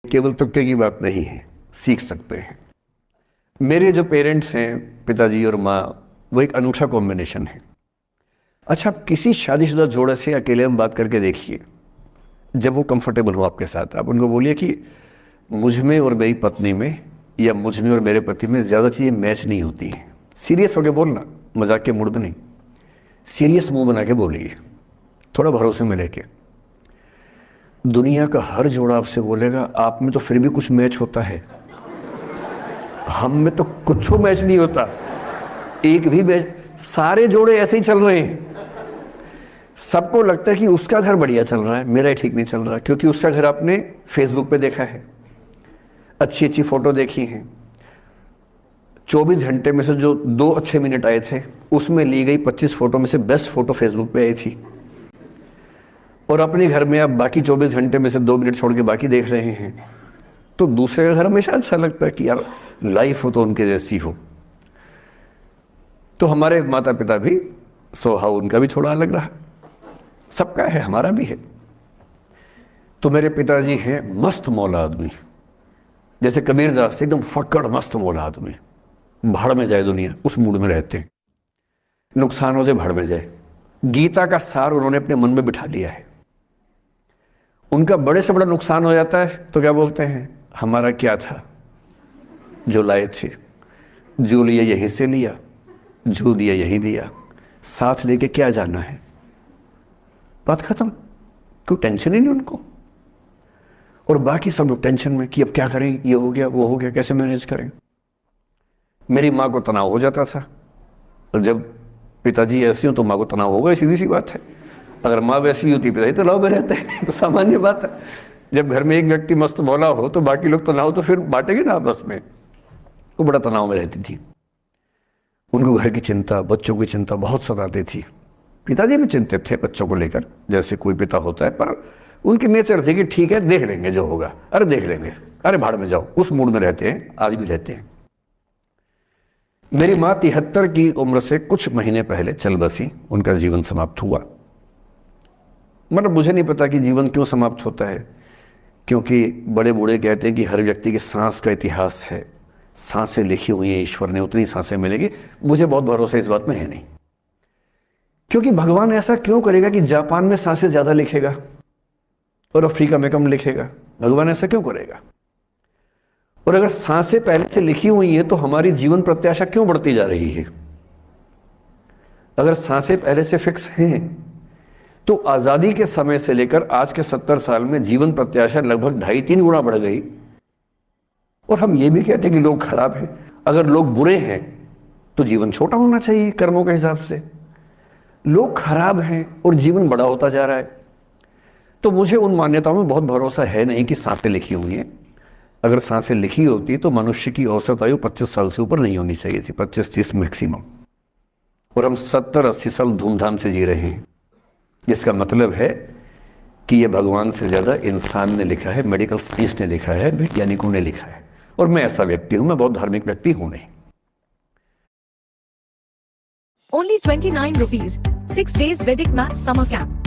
केवल तुक्के की बात नहीं है, सीख सकते हैं। मेरे जो पेरेंट्स हैं, पिताजी और माँ, वो एक अनूठा कॉम्बिनेशन है। अच्छा, किसी शादीशुदा जोड़े से अकेले में बात करके देखिए, जब वो कंफर्टेबल हो आपके साथ, आप उनको बोलिए कि मुझ में और मेरी पत्नी में या मुझ में और मेरे पति में ज़्यादा चीज़ें मैच नहीं होती हैं। सीरियस होकर बोलना, मजाक के मूड में नहीं, सीरियस मुंह बना के बोलिए, थोड़ा भरोसे में लेके। दुनिया का हर जोड़ा आपसे बोलेगा आप में तो फिर भी कुछ मैच होता है, हम में तो कुछ मैच नहीं होता, एक भी मैच। सारे जोड़े ऐसे ही चल रहे हैं। सबको लगता है कि उसका घर बढ़िया चल रहा है, मेरा ही ठीक नहीं चल रहा, क्योंकि उसका घर आपने फेसबुक पे देखा है, अच्छी अच्छी फोटो देखी हैं। 24 घंटे में से जो 2 अच्छे मिनट आए थे, उसमें ली गई 25 फोटो में से बेस्ट फोटो फेसबुक पे आई थी। और अपने घर में आप बाकी 24 घंटे में से 2 मिनट छोड़ के बाकी देख रहे हैं। तो दूसरे का घर हमेशा अच्छा लगता है कि यार लाइफ हो तो उनके जैसी हो। तो हमारे माता पिता भी स्वभाव उनका भी थोड़ा अलग रहा, सबका है, हमारा भी है। तो मेरे पिताजी हैं मस्त मौला आदमी, जैसे कबीरदास एकदम फक्कड़ मस्त मौला आदमी, भाड़ में जाए दुनिया उस मूड में रहते हैं, नुकसान हो जाए भाड़ में जाए। गीता का सार उन्होंने अपने मन में बिठा लिया है। उनका बड़े से बड़ा नुकसान हो जाता है तो क्या बोलते हैं, हमारा क्या था जो लाए थे, जो लिया यहीं से लिया, जो दिया यहीं दिया, साथ लेके क्या जाना है, बात खत्म। कोई टेंशन ही नहीं उनको। और बाकी सब लोग टेंशन में कि अब क्या करें, ये हो गया वो हो गया, कैसे मैनेज करें। मेरी माँ को तनाव हो जाता था, और जब पिताजी ऐसे हो तो माँ को तनाव होगा, सीधी सी बात है। अगर माँ वैसी होती पिताजी तनाव में रहते हैं, तो सामान्य बात है। जब घर में एक व्यक्ति मस्त मौला हो तो बाकी लोग तनाव तो फिर बांटेंगे ना आपस में। वो बड़ा तनाव में रहती थी, उनको घर की चिंता, बच्चों की चिंता बहुत सताती थी। पिताजी भी चिंतित थे बच्चों को लेकर, जैसे कोई पिता होता है, पर उनकी नेचर थी कि ठीक है देख लेंगे जो होगा, अरे देख लेंगे, अरे भाड़ में जाओ, उस मूड में रहते हैं, आज भी रहते हैं। मेरी माँ 73 की उम्र से कुछ महीने पहले चल बसी, उनका जीवन समाप्त हुआ। मतलब मुझे नहीं पता कि जीवन क्यों समाप्त होता है, क्योंकि बड़े बूढ़े कहते हैं कि हर व्यक्ति की सांस का इतिहास है, सांसें लिखी हुई हैं ईश्वर ने, उतनी सांसें मिलेगी। मुझे बहुत भरोसा इस बात में है नहीं, क्योंकि भगवान ऐसा क्यों करेगा कि जापान में सांसें ज्यादा लिखेगा और अफ्रीका में कम लिखेगा? भगवान ऐसा क्यों करेगा? और अगर सांसें पहले से लिखी हुई है तो हमारी जीवन प्रत्याशा क्यों बढ़ती जा रही है? अगर सांसें पहले से फिक्स हैं तो आजादी के समय से लेकर आज के 70 साल में जीवन प्रत्याशा लगभग 2.5-3 गुना बढ़ गई। और हम ये भी कहते हैं कि लोग खराब हैं। अगर लोग बुरे हैं तो जीवन छोटा होना चाहिए कर्मों के हिसाब से। लोग खराब हैं और जीवन बड़ा होता जा रहा है। तो मुझे उन मान्यताओं में बहुत भरोसा है नहीं कि सांसें लिखी हुई हैं। अगर सांसें लिखी होती तो मनुष्य की औसत आयु 25 साल से ऊपर नहीं होनी चाहिए थी, 25-30 मैक्सिमम। और हम 70-80 साल धूमधाम से जी रहे हैं, जिसका मतलब है कि ये भगवान से ज्यादा इंसान ने लिखा है, मेडिकल साइंस ने लिखा है, वैज्ञानिकों ने लिखा है। और मैं ऐसा व्यक्ति हूं, मैं बहुत धार्मिक व्यक्ति हूं नहीं। Only 29 rupees, 6 days Vedic Maths Summer Camp.